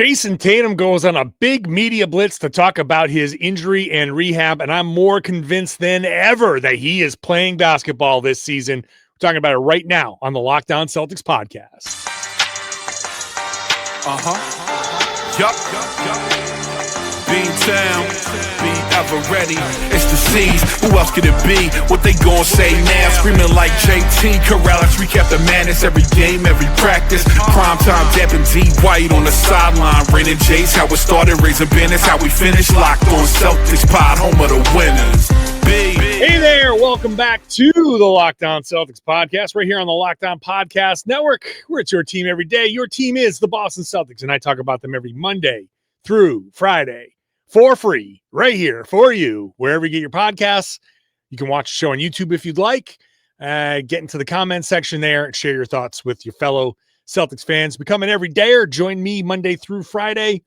Jayson Tatum goes on a big media blitz to talk about his injury and rehab, and I'm more convinced than ever that he is playing basketball this season. We're talking about it right now on the Locked On Celtics podcast. Beantown, be ever ready. It's the C's. Who else could it be? What they gon' say now? Screaming like JT. Karalis, recap the madness every game, every practice. Prime time, dapping D White on the sideline. Raining Jace, how it started, raising banners, how we finished. Locked on Celtics pod, home of the winners. Hey there, welcome back to the Locked On Celtics podcast. We're here on the Locked On Podcast Network. We're at your team every day. Your team is the Boston Celtics, and I talk about them every Monday through Friday for free, right here for you, wherever you get your podcasts. You can watch the show on YouTube if you'd like. Get into the comment section there and share your thoughts with your fellow Celtics fans. Become an everydayer. Join me Monday through Friday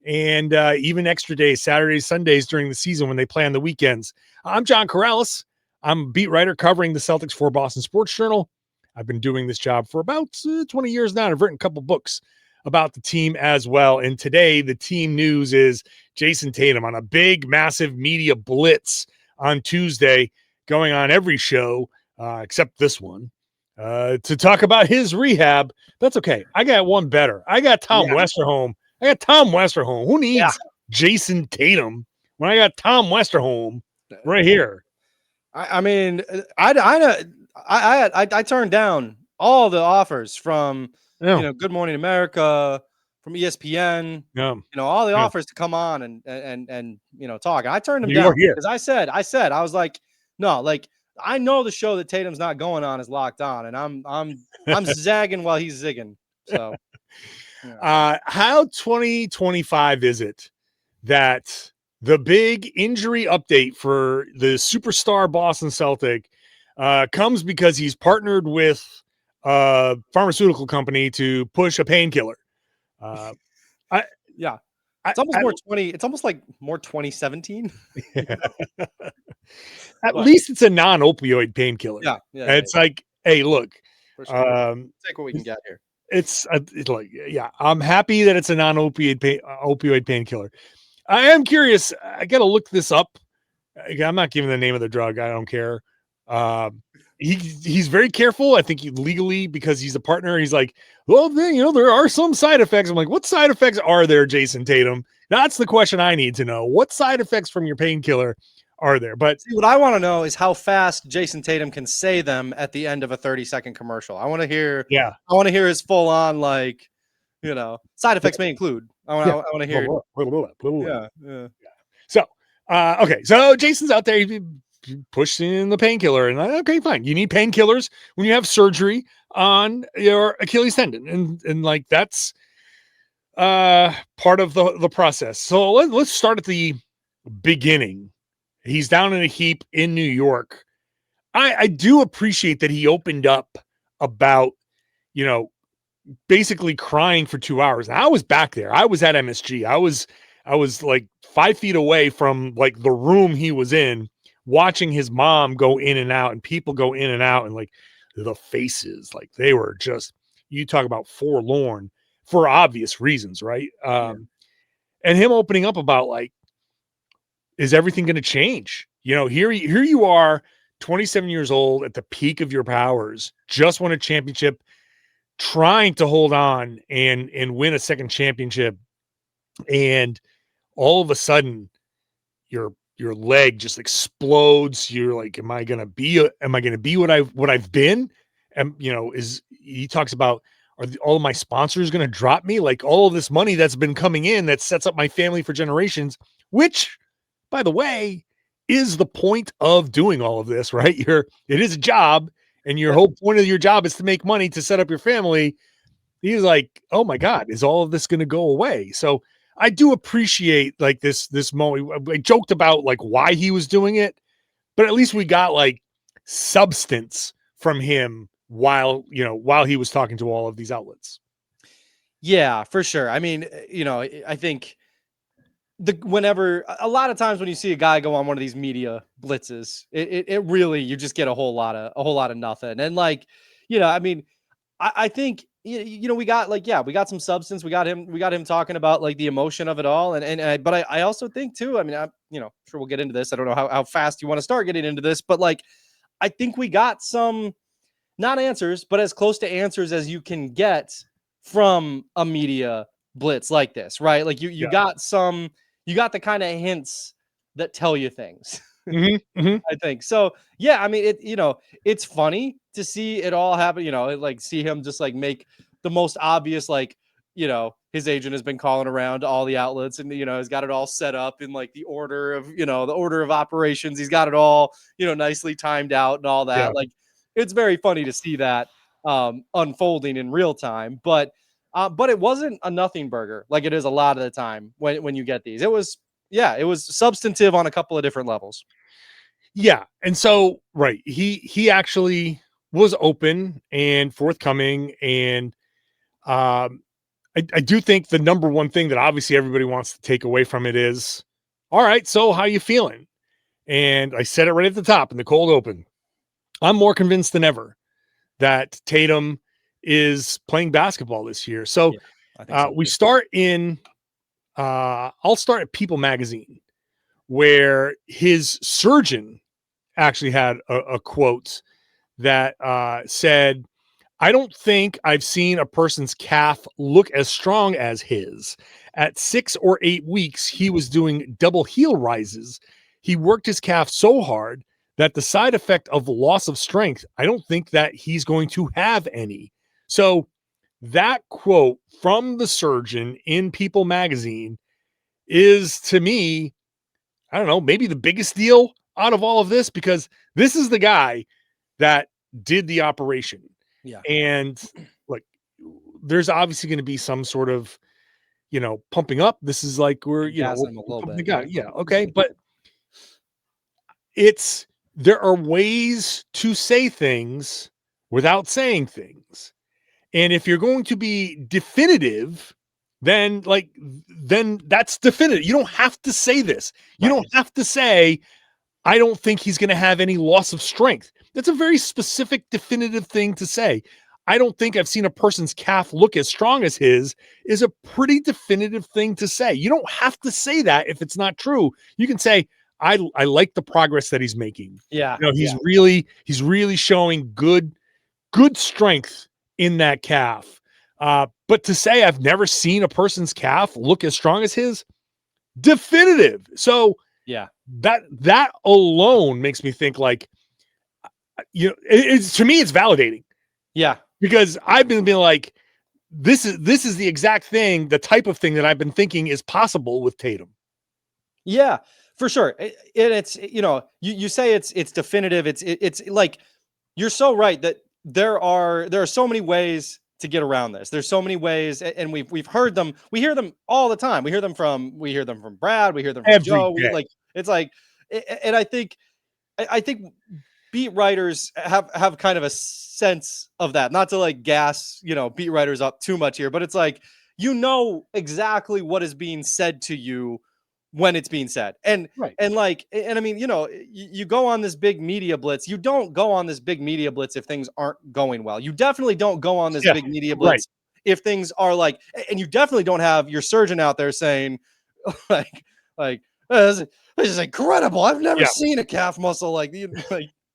and even extra days, Saturdays, Sundays during the season when they play on the weekends. I'm John Karalis. I'm a beat writer covering the Celtics for Boston Sports Journal. I've been doing this job for about 20 years now. I've written a couple books about the team as well. And today, the team news is Jayson Tatum on a big, massive media blitz on Tuesday, going on every show except this one to talk about his rehab. That's okay. I got one better. I got Tom Westerholm. Who needs Jayson Tatum when I got Tom Westerholm right here? I mean, I turned down all the offers from Good Morning America, from ESPN, all the offers to come on and talk. I turned them down because I said I was like, no, like I know the show that Tatum's not going on is Locked On, and I'm zagging while he's zigging. So, how 2025 is it that the big injury update for the superstar Boston Celtic comes because he's partnered with a pharmaceutical company to push a painkiller? It's almost more 20. It's almost like more 2017. At least it's a non-opioid painkiller. It's like, hey, look, take what we can get here. It's like, I'm happy that it's a non-opioid painkiller. I am curious. I got to look this up. I'm not giving the name of the drug. I don't care. He's very careful. I think legally, because he's a partner. He's like, well, then, there are some side effects. I'm like, what side effects are there, Jayson Tatum? That's the question I need to know. What side effects from your painkiller are there? But see, what I want to know is how fast Jayson Tatum can say them at the end of a 30-second commercial. I want to hear. I want to hear his full on, like, side effects may include. I want to hear. So, okay. So Jason's out there. He pushed in the painkiller, and okay, fine. You need painkillers when you have surgery on your Achilles tendon, and like that's part of the process. So let's start at the beginning. He's down in a heap in New York. I do appreciate that he opened up about, basically crying for 2 hours. And I was back there. I was at MSG. I was like 5 feet away from like the room he was in, watching his mom go in and out and people go in and out, and like the faces, like they were just, you talk about forlorn for obvious reasons, right? And him opening up about like, is everything going to change? Here you are, 27 years old, at the peak of your powers, just won a championship, trying to hold on and win a second championship, and all of a sudden your leg just explodes. You're like, am I gonna be what I've been? And he talks about, all of my sponsors going to drop me? Like all of this money that's been coming in that sets up my family for generations, which, by the way, is the point of doing all of this, right? It is a job, and your whole point of your job is to make money to set up your family. He's like, oh my God, is all of this going to go away? So I do appreciate like this moment. I joked about like why he was doing it, but at least we got like substance from him while he was talking to all of these outlets. Yeah, for sure. I mean, I think whenever a lot of times when you see a guy go on one of these media blitzes, it really, you just get a whole lot of nothing. And like, I mean, I think, we got we got some substance. We got him talking about like the emotion of it all. But I also think too, I mean, I'm, sure we'll get into this. I don't know how fast you want to start getting into this, but like, I think we got some, not answers, but as close to answers as you can get from a media blitz like this, right? Like you got the kind of hints that tell you things. I think so. Yeah, I mean, it's funny to see it all happen. Like see him just like make the most obvious, like, his agent has been calling around to all the outlets and has got it all set up in like the order of operations. He's got it all nicely timed out and all that. Like, it's very funny to see that unfolding in real time. But it wasn't a nothing burger like it is a lot of the time when you get these. It was substantive on a couple of different levels. Yeah. And so, right. He actually was open and forthcoming. And I do think the number one thing that obviously everybody wants to take away from it is, all right, so how you feeling? And I said it right at the top in the cold open. I'm more convinced than ever that Tatum is playing basketball this year. So, we start in, I'll start at People Magazine, where his surgeon actually had a quote that said, "I don't think I've seen a person's calf look as strong as his. At 6 or 8 weeks, he was doing double heel rises. He worked his calf so hard that the side effect of loss of strength, I don't think that he's going to have any." So that quote from the surgeon in People Magazine is, to me, I don't know, maybe the biggest deal out of all of this, because this is the guy that did the operation. Yeah. And like, there's obviously going to be some sort of, pumping up. This is like, we're, a little bit. Yeah. Okay. But there are ways to say things without saying things. And if you're going to be definitive, then that's definitive. You don't have to say this. You don't have to say, I don't think he's going to have any loss of strength. That's a very specific, definitive thing to say. I don't think I've seen a person's calf look as strong as his is a pretty definitive thing to say. You don't have to say that if it's not true. You can say, I like the progress that he's making. Yeah. He's really showing good strength in that calf. But to say I've never seen a person's calf look as strong as his, definitive. So yeah, that alone makes me think like, it's, to me, it's validating. Yeah, because I've been like, this is the exact thing, the type of thing that I've been thinking is possible with Tatum. Yeah, for sure. It's you say it's definitive. It's like, you're so right that there are so many ways to get around this. There's so many ways, and we've heard them. We hear them all the time. We hear them from Brad. We hear them from Joe. And I think beat writers have kind of a sense of that. Not to like gas, beat writers up too much here, but it's like, exactly what is being said to you when it's being said. And I mean, you go on this big media blitz. You don't go on this big media blitz if things aren't going well. You definitely don't go on this big media blitz if things are like, and you definitely don't have your surgeon out there saying this is incredible. I've never seen a calf muscle like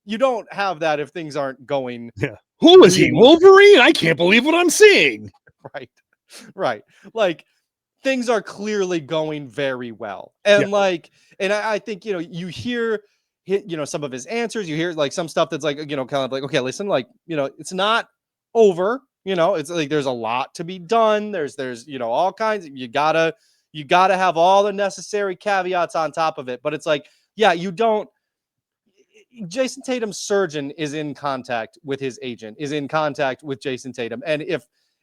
you don't have that if things aren't going. Yeah. Who is he? Wolverine? I can't believe what I'm seeing. Right. Like, things are clearly going very well. And I think, you hear, some of his answers, you hear like some stuff that's like, kind of like, okay, listen, like, it's not over, it's like, there's a lot to be done. There's, all kinds of, you gotta have all the necessary caveats on top of it. But it's like, Jayson Tatum's surgeon is in contact with his agent, is in contact with Jayson Tatum. And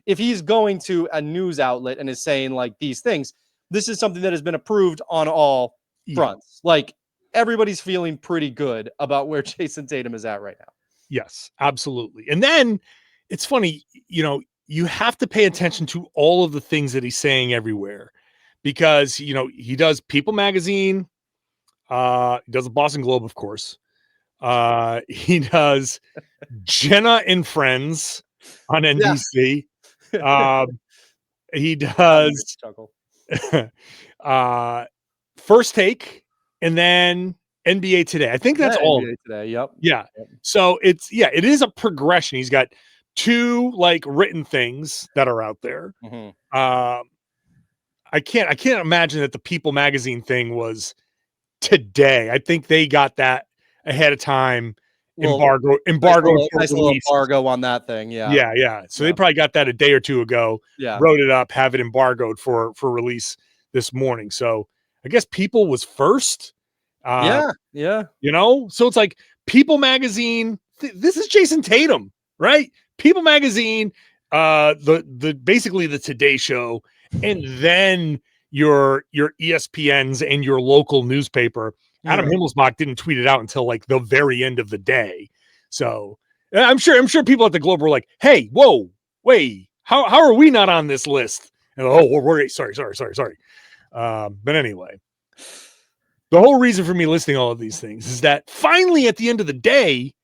if he's going to a news outlet and is saying like these things, this is something that has been approved on all fronts. Like, everybody's feeling pretty good about where Jayson Tatum is at right now. Yes, absolutely. And then it's funny, you have to pay attention to all of the things that he's saying everywhere, because, he does People Magazine. He does the Boston Globe, of course. He does Jenna and Friends. on NBC. He does First Take and then NBA Today. I think that's all. NBA Today. Yep. Yeah. So it is a progression. He's got 2 like written things that are out there. Mm-hmm. I can't imagine that the People magazine thing was today. I think they got that ahead of time. Embargo on that thing. Yeah. So they probably got that a day or 2 ago. Yeah. Wrote it up, have it embargoed for release this morning. So I guess People was first. Yeah. You know, so it's like People magazine. This is Jayson Tatum, right? People magazine, the basically the Today Show, and then your ESPNs and your local newspaper. Adam Himmelsbach didn't tweet it out until like the very end of the day. So I'm sure people at the Globe were like, "Hey, whoa, wait, how are we not on this list?" And we're sorry. But anyway, the whole reason for me listing all of these things is that finally, at the end of the day,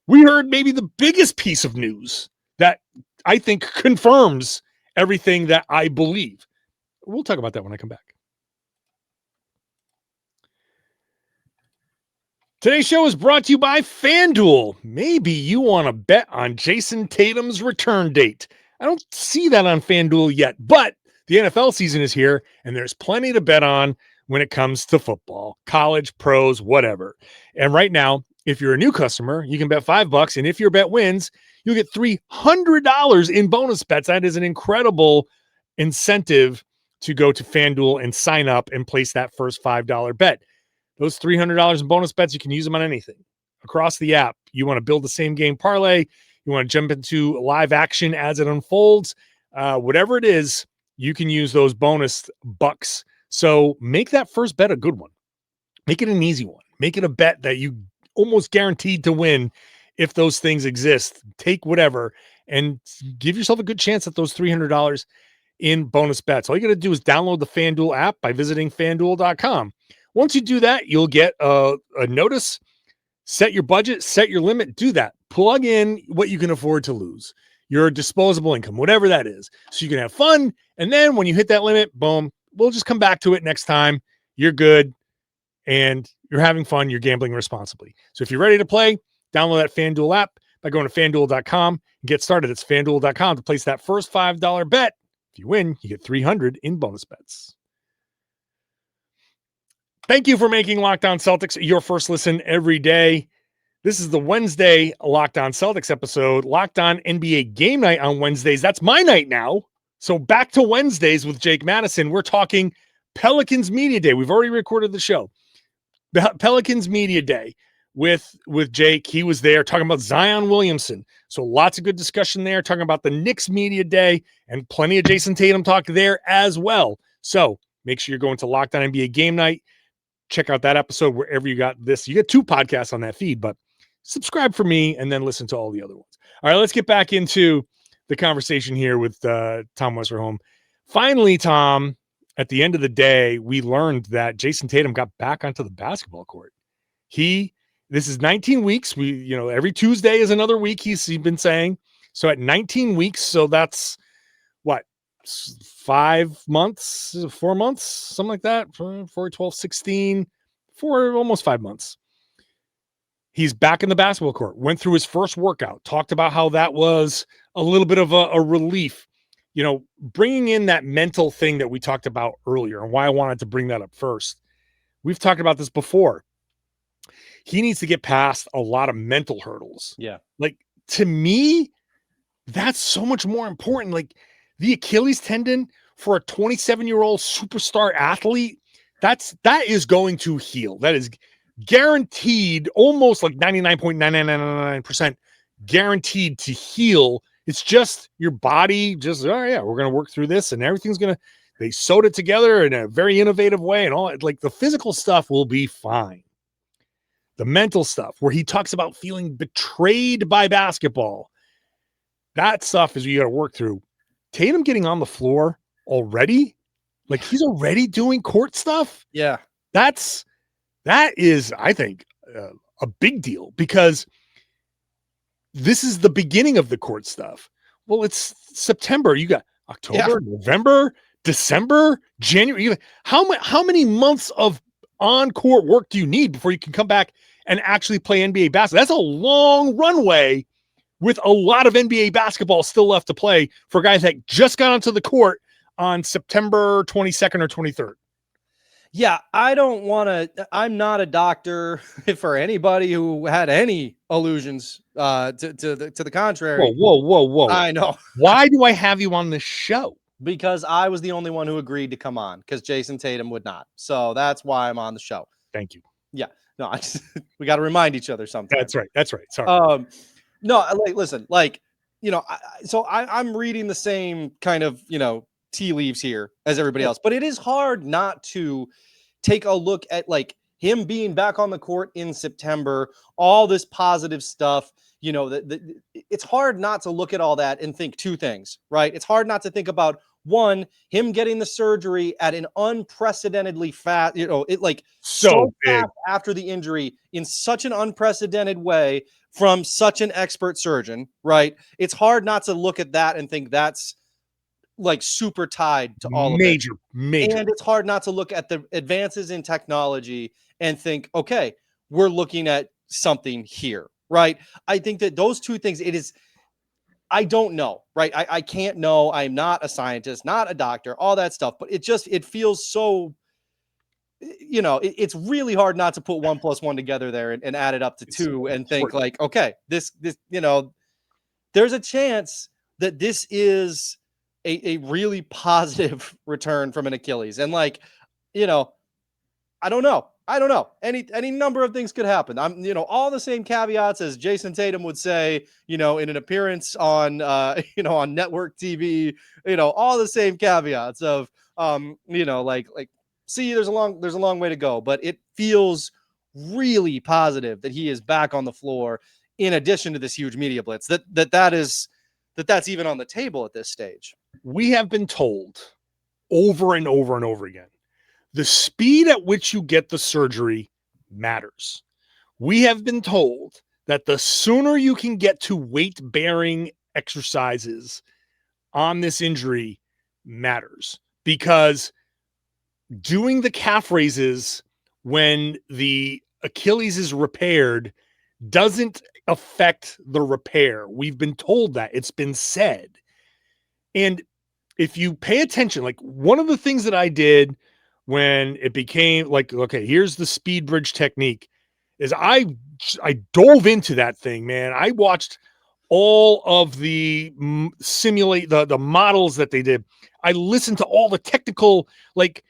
we heard maybe the biggest piece of news that I think confirms everything that I believe. We'll talk about that when I come back. Today's show is brought to you by FanDuel. Maybe you want to bet on Jayson Tatum's return date. I don't see that on FanDuel yet, but the NFL season is here, and there's plenty to bet on when it comes to football, college, pros, whatever. And right now, if you're a new customer, you can bet $5, and if your bet wins, you'll get $300 in bonus bets. That is an incredible incentive to go to FanDuel and sign up and place that first $5 bet. Those $300 in bonus bets, you can use them on anything across the app. You want to build the same game parlay, you want to jump into live action as it unfolds, whatever it is, you can use those bonus bucks. So make that first bet a good one. Make it an easy one. Make it a bet that you almost guaranteed to win if those things exist. Take whatever and give yourself a good chance at those $300 in bonus bets. All you got to do is download the FanDuel app by visiting FanDuel.com. Once you do that, you'll get a notice, set your budget, set your limit, do that. Plug in what you can afford to lose, your disposable income, whatever that is, so you can have fun. And then when you hit that limit, boom, we'll just come back to it next time. You're good and you're having fun. You're gambling responsibly. So if you're ready to play, download that FanDuel app by going to FanDuel.com and get started. It's FanDuel.com to place that first $5 bet. If you win, you get $300 in bonus bets. Thank you for making Locked On Celtics your first listen every day. This is the Wednesday Locked On Celtics episode. Locked On NBA Game Night on Wednesdays. That's my night now. So back to Wednesdays with Jake Madison. We're talking Pelicans Media Day. We've already recorded the show. Pelicans Media Day with Jake. He was there talking about Zion Williamson. So lots of good discussion there, talking about the Knicks Media Day and plenty of Jayson Tatum talk there as well. So make sure you're going to Locked On NBA Game Night. Check out that episode wherever you got this. You get 2 podcasts on that feed, but subscribe for me and then listen to all the other ones. All right, let's get back into the conversation here with Tom Westerholm. Finally, Tom, at the end of the day, we learned that Jayson Tatum got back onto the basketball court. This is 19 weeks. Every Tuesday is another week, he's been saying. So at 19 weeks, so that's what? 5 months, 4 months, something like that. 4, 12, 16, almost 5 months. He's back in the basketball court, went through his first workout, talked about how that was a little bit of a relief, bringing in that mental thing that we talked about earlier and why I wanted to bring that up first. We've talked about this before. He needs to get past a lot of mental hurdles. Yeah. Like, to me, that's so much more important. Like, the Achilles tendon for a 27-year-old superstar athlete, that is going to heal. That is guaranteed, almost like 99.9999% guaranteed to heal. It's just your body just, we're going to work through this and everything's going to, they sewed it together in a very innovative way and all. Like, the physical stuff will be fine. The mental stuff where he talks about feeling betrayed by basketball, that stuff is what you got to work through. Tatum getting on the floor already, like he's already doing court stuff. Yeah. That is, I think, a big deal because this is the beginning of the court stuff. Well, it's September. You got October, November, December, January. How many months of on-court work do you need before you can come back and actually play NBA basketball? That's a long runway with a lot of NBA basketball still left to play for guys that just got onto the court on September 22nd or 23rd. Yeah, I don't want to. I'm not a doctor for anybody who had any allusions to the contrary. Whoa. I know. Why do I have you on this show? Because I was the only one who agreed to come on, because Jayson Tatum would not. So that's why I'm on the show. Thank you. Yeah. No, we got to remind each other sometimes. That's right. Sorry. No, listen, I'm reading the same kind of, tea leaves here as everybody else, but it is hard not to take a look at like him being back on the court in September, all this positive stuff. It's hard not to look at all that and think two things, right? It's hard not to think about, one, him getting the surgery at an unprecedentedly fast, so fast after the injury in such an unprecedented way from such an expert surgeon, right? It's hard not to look at that and think that's like super tied to all of it. Major. And it's hard not to look at the advances in technology and think, okay, we're looking at something here, right? I think that those two things, I don't know, right? I can't know. I'm not a scientist, not a doctor, all that stuff, but it feels so, it's really hard not to put 1 + 1 together there and add it up to 2 and think like, okay, this, there's a chance that this is a really positive return from an Achilles. And I don't know. Any number of things could happen. I'm, all the same caveats as Jayson Tatum would say, in an appearance on, on network TV, all the same caveats of, see, there's a long way to go, but it feels really positive that he is back on the floor in addition to this huge media blitz, that's even on the table at this stage. We have been told over and over and over again, the speed at which you get the surgery matters. We have been told that the sooner you can get to weight-bearing exercises on this injury matters, because doing the calf raises when the Achilles is repaired doesn't affect the repair. We've been told that. It's been said. And if you pay attention, like one of the things that I did when it became like, okay, here's the speed bridge technique, is I dove into that thing, man. I watched all of the the models that they did. I listened to all the technical, like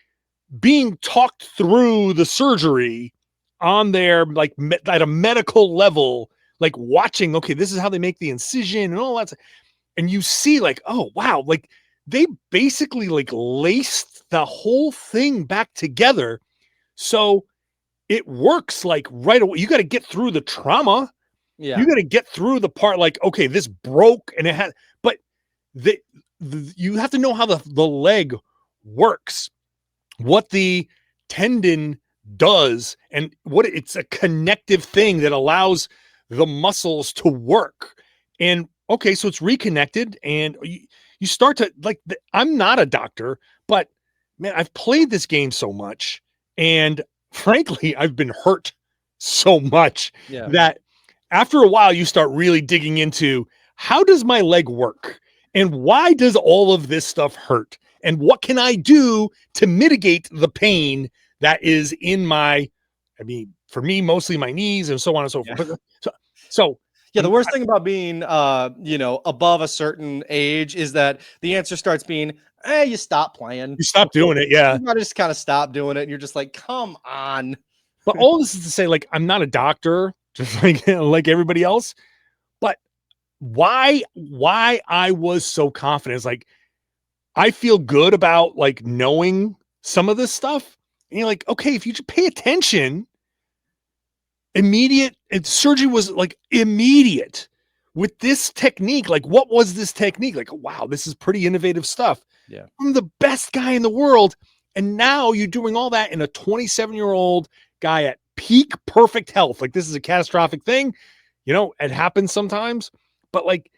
being talked through the surgery on there, like at a medical level, like watching, okay, this is how they make the incision and all that. And you see like, oh, wow. Like they basically like laced the whole thing back together. So it works like right away. You got to get through the trauma. Yeah. You got to get through the part like, okay, this broke and it had, but you have to know how the leg works, what the tendon does, and what it's a connective thing that allows the muscles to work. And okay, so it's reconnected, and you start to like, I'm not a doctor, but man, I've played this game so much, and frankly, I've been hurt so much that after a while you start really digging into, how does my leg work? And why does all of this stuff hurt? And what can I do to mitigate the pain that is in for me, mostly my knees and so on and so forth. So yeah, the worst thing about being, above a certain age is that the answer starts being, you stop playing. You stop doing it. Yeah. You just kind of stop doing it. And you're just like, come on. But all this is to say, like, I'm not a doctor, just like everybody else. But why I was so confident is like, I feel good about like knowing some of this stuff. And you're like, okay, if you just pay attention, surgery was like immediate with this technique. Like, what was this technique? Like, wow, this is pretty innovative stuff. Yeah. I'm the best guy in the world. And now you're doing all that in a 27-year-old guy at peak perfect health. Like, this is a catastrophic thing. it happens sometimes, but like,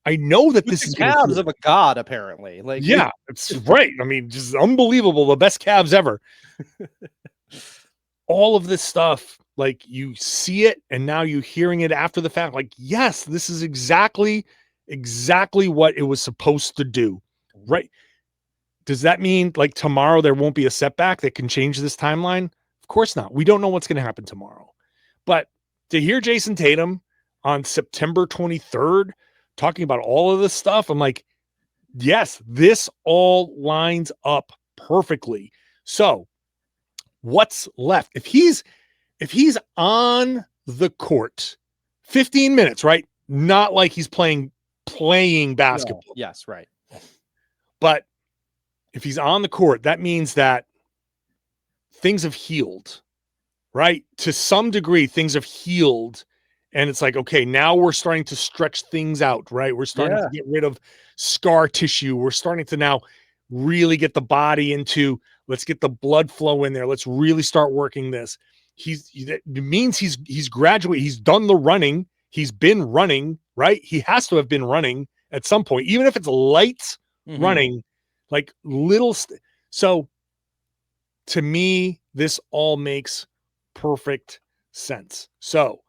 I know that with this the is calves of a god, apparently. Like, yeah, it's right. I mean, just unbelievable. The best calves ever. All of this stuff, like you see it and now you're hearing it after the fact. Like, yes, this is exactly what it was supposed to do. Right. Does that mean like tomorrow there won't be a setback that can change this timeline? Of course not. We don't know what's going to happen tomorrow. But to hear Jayson Tatum on September 23rd talking about all of this stuff, I'm like, yes, this all lines up perfectly. So what's left? If he's on the court 15 minutes, right? Not like he's playing basketball. No. Yes, right. But if he's on the court, that means that things have healed, right? To some degree, things have healed. And it's like, okay, now we're starting to stretch things out, right? We're starting to get rid of scar tissue. We're starting to now really get the body into, let's get the blood flow in there. Let's really start working this. It means he's graduated. He's done the running. He's been running, right? He has to have been running at some point, even if it's light running, like little. So to me, this all makes perfect sense. So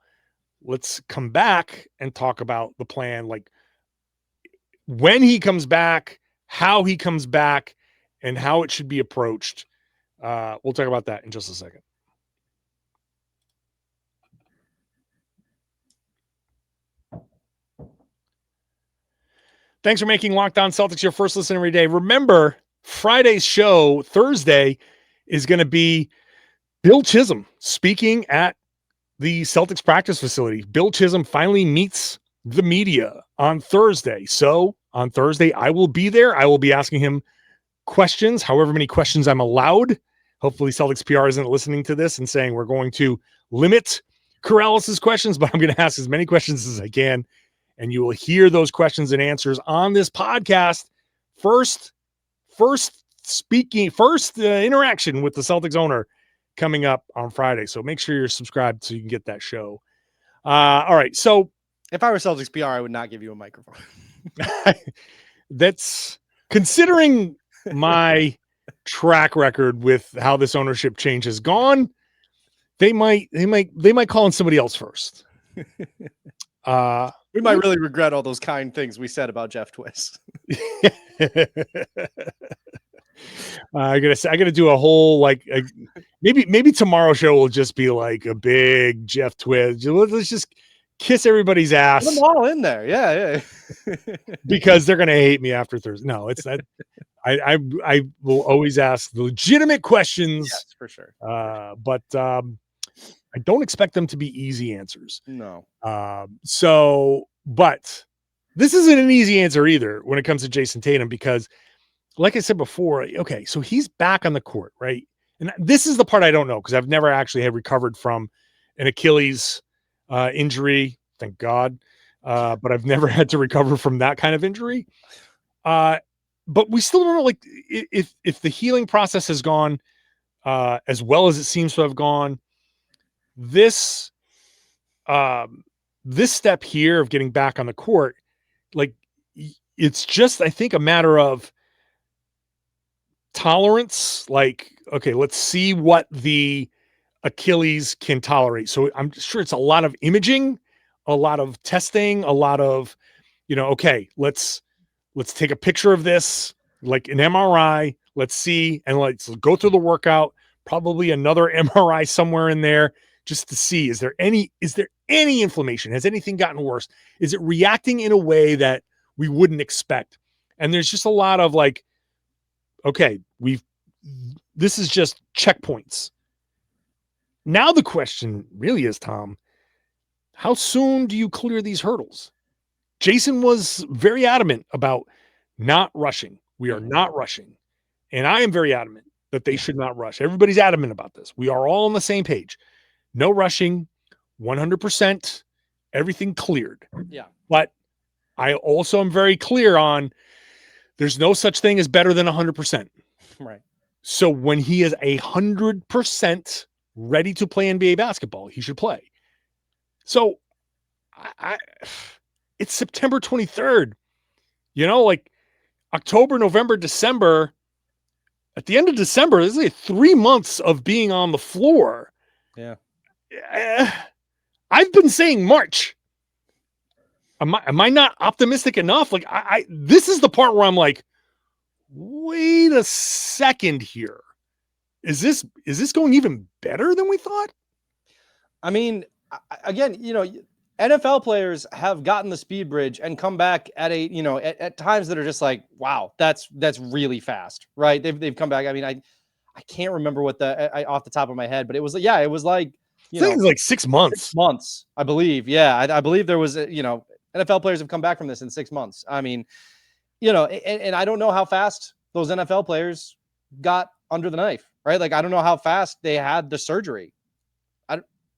let's come back and talk about the plan, like when he comes back, how he comes back, and how it should be approached. We'll talk about that in just a second. Thanks for making Locked On Celtics your first listen every day. Remember, Friday's show, Thursday, is going to be Bill Chisholm speaking at the Celtics practice facility. Bill Chisholm finally meets the media on Thursday. So on Thursday, I will be there. I will be asking him questions, however many questions I'm allowed. Hopefully Celtics PR isn't listening to this and saying we're going to limit Karalis' questions, but I'm going to ask as many questions as I can. And you will hear those questions and answers on this podcast. First interaction with the Celtics owner coming up on Friday. So make sure you're subscribed so you can get that show. All right. So if I were Celtics PR, I would not give you a microphone. That's considering my track record with how this ownership change has gone. They might call in somebody else first. We might really regret all those kind things we said about Jeff Twist. I gotta do a whole maybe tomorrow's show will just be like a big Jeff Twist. Let's just kiss everybody's ass. Put them all in there, yeah. Because they're gonna hate me after Thursday. No, it's that. I will always ask the legitimate questions, yes, for sure. But I don't expect them to be easy answers. No. But this isn't an easy answer either when it comes to Jayson Tatum, because like I said before, okay, so he's back on the court, right? And this is the part I don't know, because I've never actually had recovered from an Achilles injury, thank God. But I've never had to recover from that kind of injury. But we still don't know, like, if the healing process has gone as well as it seems to have gone. This step here of getting back on the court, like, it's just, I think, a matter of tolerance. Like, okay, let's see what the Achilles can tolerate. So I'm sure it's a lot of imaging, a lot of testing, a lot of, okay, let's take a picture of this, like an MRI, let's see, and let's go through the workout, probably another MRI somewhere in there, just to see, is there any inflammation? Has anything gotten worse? Is it reacting in a way that we wouldn't expect? And there's just a lot of like, okay, this is just checkpoints. Now the question really is, Tom, how soon do you clear these hurdles? Jayson was very adamant about not rushing. We are not rushing. And I am very adamant that they should not rush. Everybody's adamant about this. We are all on the same page. No rushing, 100%, everything cleared. Yeah. But I also am very clear on there's no such thing as better than 100%. Right. So when he is 100% ready to play NBA basketball, he should play. So it's September 23rd, like October, November, December. At the end of December, this is like 3 months of being on the floor. Yeah. I've been saying March. Am I not optimistic enough? Like this is the part where I'm like, wait a second here. Is this going even better than we thought? I mean, again, NFL players have gotten the speed bridge and come back at at times that are just like, wow, that's really fast, right? They've come back. I mean, I can't remember what off the top of my head, but it was like, I think it was like 6 months. 6 months, I believe. Yeah, I believe there was NFL players have come back from this in 6 months. I mean, and I don't know how fast those NFL players got under the knife, right? Like, I don't know how fast they had the surgery.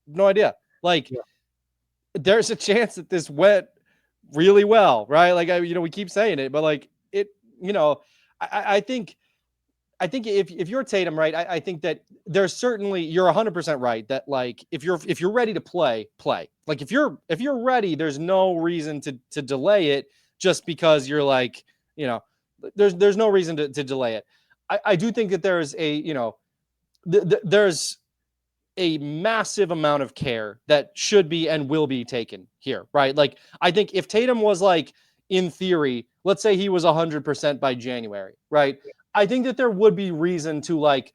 No idea. Like, there's a chance that this went really well, right? Like, we keep saying it, but like it, I think if you're Tatum, right, I think that there's certainly, you're 100% right that like if you're ready to play. Like if you're ready, there's no reason to delay it just because you're like, there's no reason to delay it. I do think that there's there's a massive amount of care that should be and will be taken here, right? Like, I think if Tatum was like, in theory, let's say he was 100% by January, right? I think that there would be reason to like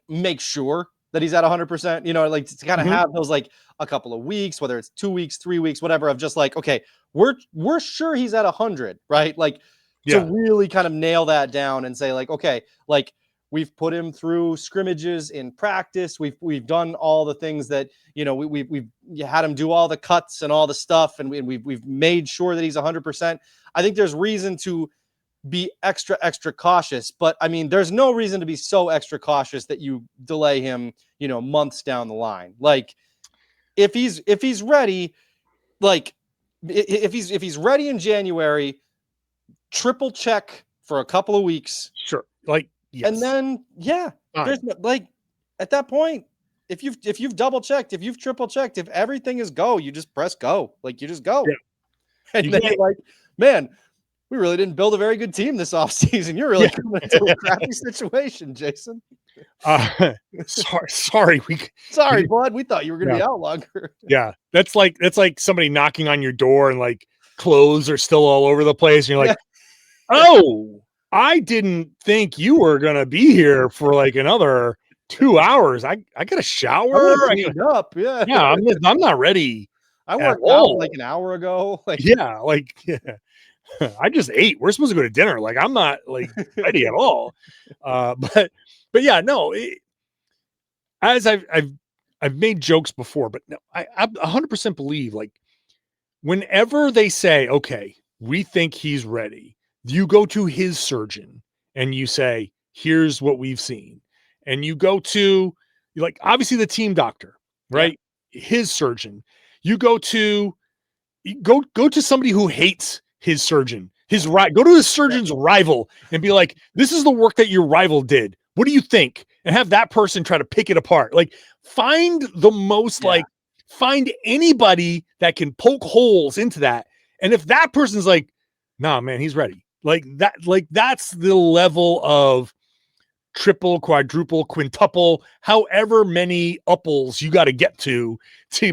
make sure that he's at 100%, like to kind of have those like a couple of weeks, whether it's 2 weeks, 3 weeks, whatever, of just like, okay, we're sure he's at 100, right? Like to really kind of nail that down and say like, okay, like we've put him through scrimmages in practice. We've done all the things that, we've had him do all the cuts and all the stuff. And we've made sure that he's 100%. I think there's reason to be extra cautious, but I mean, there's no reason to be so extra cautious that you delay him, months down the line. Like if he's ready, like if he's ready in January, triple check for a couple of weeks. Sure. Like, yes. And then, there's like at that point, if you've double checked, if you've triple checked, if everything is go, you just press go. Like you just go. Yeah. And then like, man, we really didn't build a very good team this offseason. You're really coming into a crappy situation, Jayson. Sorry, bud. We thought you were going to be out longer. Yeah, that's like somebody knocking on your door and like clothes are still all over the place, and you're like, oh. I didn't think you were going to be here for like another 2 hours. I got to shower. I get up. Yeah. I'm not ready. I worked out like an hour ago. Like, I just ate. We're supposed to go to dinner. Like, I'm not like ready at all. But yeah, no, as I've made jokes before, but no, I 100% believe like whenever they say, okay, we think he's ready, you go to his surgeon and you say, here's what we've seen. And you go to like, obviously the team doctor, right? Yeah. His surgeon. You go to somebody who hates his surgeon, go to his surgeon's rival and be like, this is the work that your rival did. What do you think? And have that person try to pick it apart. Like find the most find anybody that can poke holes into that. And if that person's like, nah, man, he's ready. Like that's the level of triple, quadruple, quintuple, however many upples you got to get to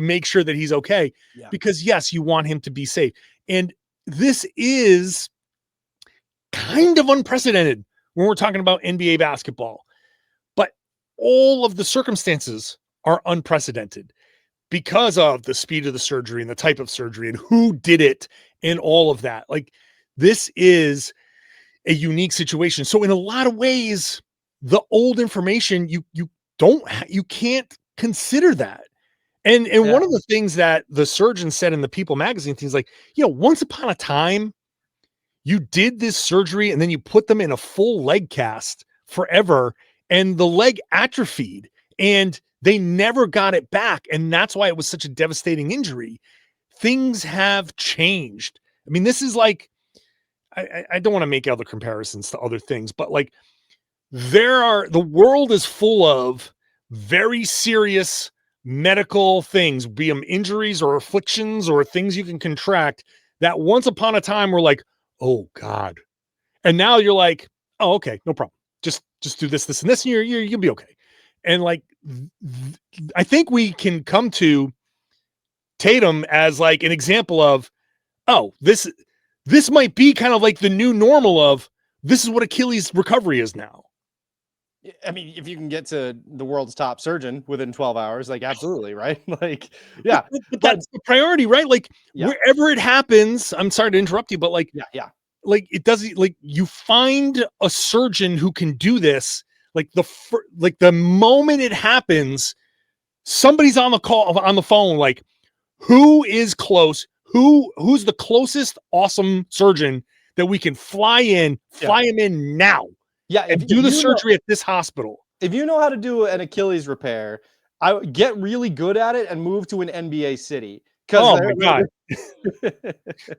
make sure that he's okay. Yeah. Because yes, you want him to be safe. And this is kind of unprecedented when we're talking about NBA basketball, but all of the circumstances are unprecedented because of the speed of the surgery and the type of surgery and who did it and all of that. Like, this is a unique situation. So in a lot of ways, the old information, you can't consider that. And one of the things that the surgeon said in the People magazine things like, once upon a time, you did this surgery and then you put them in a full leg cast forever and the leg atrophied and they never got it back. And that's why it was such a devastating injury. Things have changed. I mean, this is like, I don't want to make other comparisons to other things, but like the world is full of very serious medical things, be them injuries or afflictions or things you can contract, that once upon a time we're like, oh God. And now you're like, oh, okay, no problem. Just do this, this, and this, and you'll be okay. And like, I think we can come to Tatum as like an example of, oh, this might be kind of like the new normal of, this is what Achilles recovery is now. I mean, if you can get to the world's top surgeon within 12 hours, like absolutely, right? Like, yeah. But that's the priority, right? Like wherever it happens, I'm sorry to interrupt you, but like, like it doesn't, like you find a surgeon who can do this. Like the moment it happens, somebody's on the call, on the phone, like who is close, who's the closest awesome surgeon that we can fly him in now. Yeah, and do the surgery at this hospital. If you know how to do an Achilles repair, I would get really good at it and move to an NBA city. Oh my God.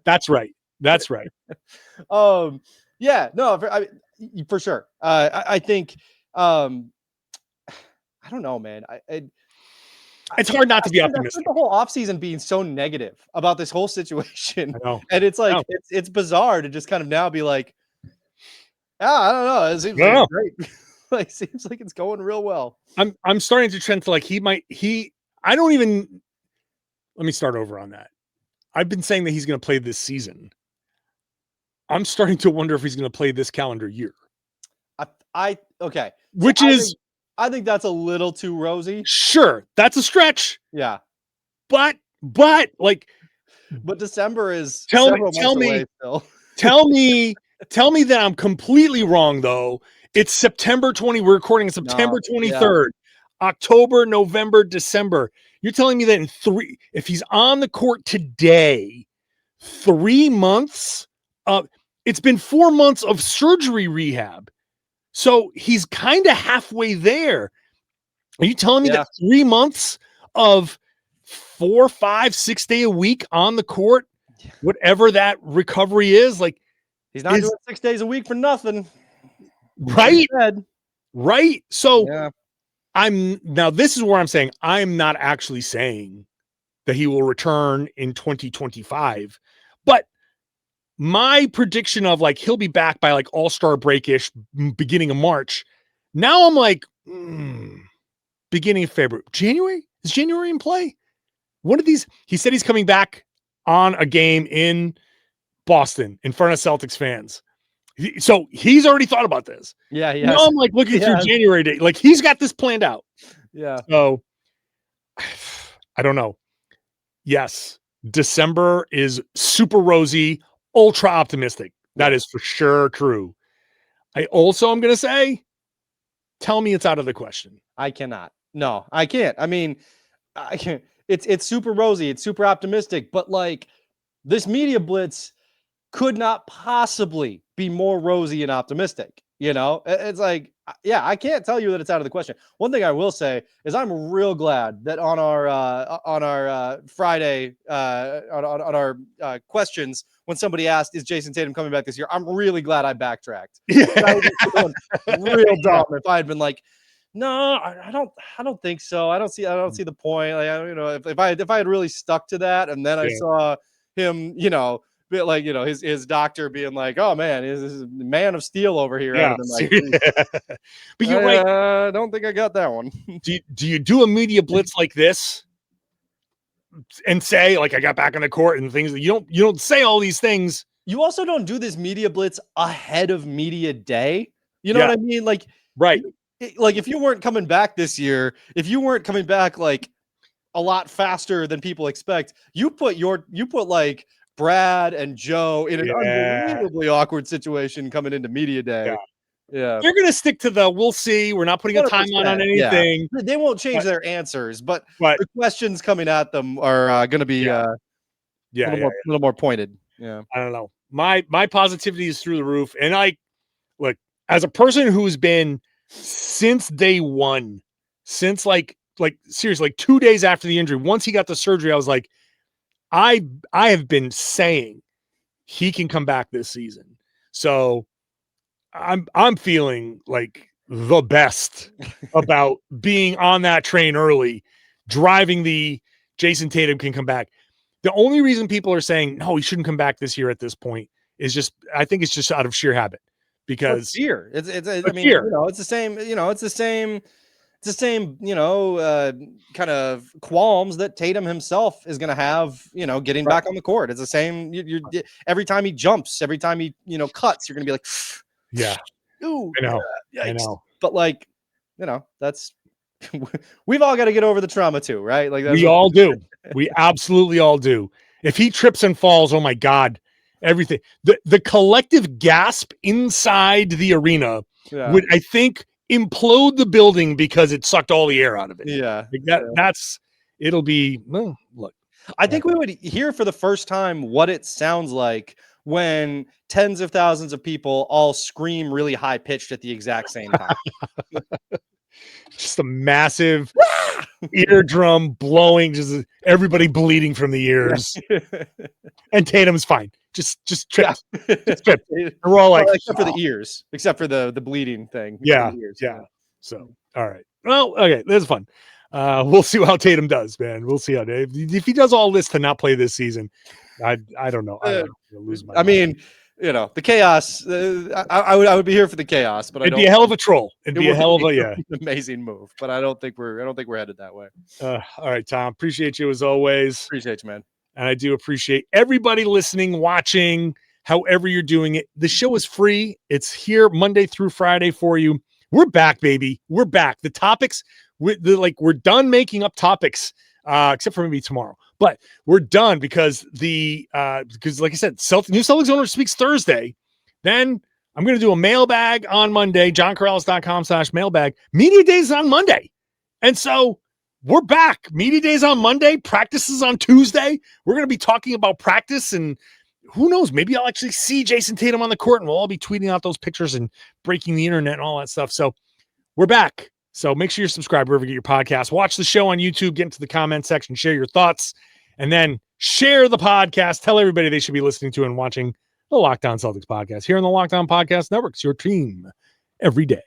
That's right. That's right. Yeah, no, for sure. I think, I don't know, man. It's hard not to be optimistic. The whole offseason being so negative about this whole situation. I know. And it's like, it's bizarre to just kind of now be like, I don't know. It seems like great. Like, seems like it's going real well. I'm starting to trend to like, I don't even, let me start over on that. I've been saying that he's going to play this season. I'm starting to wonder if he's going to play this calendar year. Okay. Which I think that's a little too rosy. Sure. That's a stretch. Yeah. But December is tell me that I'm completely wrong though. It's September 20. We're recording September 23rd, October, November, December. You're telling me that if he's on the court today, 3 months it's been 4 months of surgery rehab. So he's kind of halfway there. Are you telling me that 3 months of 4, 5, 6 day a week on the court, whatever that recovery is, like he's not doing 6 days a week for nothing. Right. Right. So this is where I'm saying I'm not actually saying that he will return in 2025, but my prediction of like, he'll be back by like all-star break-ish beginning of March. Now I'm like, beginning of February, January, is January in play? One of these, he said he's coming back on a game in Boston in front of Celtics fans. So he's already thought about this. Yeah. Now I'm like looking through January date. Like he's got this planned out. Yeah. So I don't know. Yes. December is super rosy, ultra optimistic. That is for sure true. I also am going to say, tell me it's out of the question. I cannot. No, I can't. I mean, I can't. It's super rosy. It's super optimistic. But like this media blitz could not possibly be more rosy and optimistic. You know, it's like, I can't tell you that it's out of the question. One thing I will say is I'm real glad that on our Friday, on our questions, when somebody asked, is Jayson Tatum coming back this year? I'm really glad I backtracked. I was real dumb if I had been like, no, I don't think so. I don't see the point. Like, if I had really stuck to that, and then I saw him, like, his doctor being like, oh man, this is Man of Steel over here. Yeah. Like, but you're right. I don't think I got that one. Do you do a media blitz like this and say like, I got back on the court and things that you don't say all these things. You also don't do this media blitz ahead of media day. You know what I mean? Like, right. Like if you weren't coming back this year, if you weren't coming back like a lot faster than people expect, you put like Brad and Joe in an unbelievably awkward situation coming into media day. Yeah. They're going to stick to we'll see. We're not putting a timeline on anything. Yeah. They won't change their answers, but the questions coming at them are going to be a little more pointed. Yeah. I don't know. My positivity is through the roof. And look, as a person who's been since day one, since like seriously, like 2 days after the injury, once he got the surgery, I was like, I have been saying he can come back this season. So I'm feeling like the best about being on that train early, driving the Jayson Tatum can come back. The only reason people are saying, no, he shouldn't come back this year at this point is just, I think it's just out of sheer habit because fear. I mean, fear. You know, it's the same, you know, it's the same, you know, kind of qualms that Tatum himself is going to have, you know, getting back on the court. It's the same. Every time he jumps, every time he, you know, cuts, you're going to be like, yeah, ooh, I know. yikes. I know. But like, you know, that's, we've all got to get over the trauma too, right? Like we all do. We absolutely all do. If he trips and falls, oh my God, everything. The collective gasp inside the arena would, I think, implode the building because it sucked all the air out of it. Yeah. Like that's it'll be, well, look. I think we would hear for the first time what it sounds like when tens of thousands of people all scream really high pitched at the exact same time. Just a massive eardrum blowing, just everybody bleeding from the ears. And Tatum's fine. Just tripped. Yeah. Just tripped. And we're all like, except for the ears, except for the bleeding thing. Yeah. Yeah. So, all right. Well, okay. This is fun. We'll see how Tatum does, man. We'll see how if he does all this to not play this season. I don't know. I mean, you know, the chaos. I would be here for the chaos, but it'd be a hell of a troll. It'd be a hell of an amazing move. But I don't think we're headed that way. All right, Tom. Appreciate you as always. Appreciate you, man. And I do appreciate everybody listening, watching, however you're doing it. The show is free. It's here Monday through Friday for you. We're back, baby. We're back. The topics, we're done making up topics, except for maybe tomorrow. But we're done because like I said, new Celtics owner speaks Thursday. Then I'm going to do a mailbag on Monday, johnkaralis.com/mailbag. Media days on Monday. And so we're back. Media days on Monday, practices on Tuesday. We're going to be talking about practice, and who knows, maybe I'll actually see Jayson Tatum on the court and we'll all be tweeting out those pictures and breaking the internet and all that stuff. So we're back. So make sure you're subscribed wherever you get your podcast. Watch the show on YouTube, get into the comment section, share your thoughts, and then share the podcast. Tell everybody they should be listening to and watching the Locked On Celtics podcast here on the Locked On Podcast Network. It's your team every day.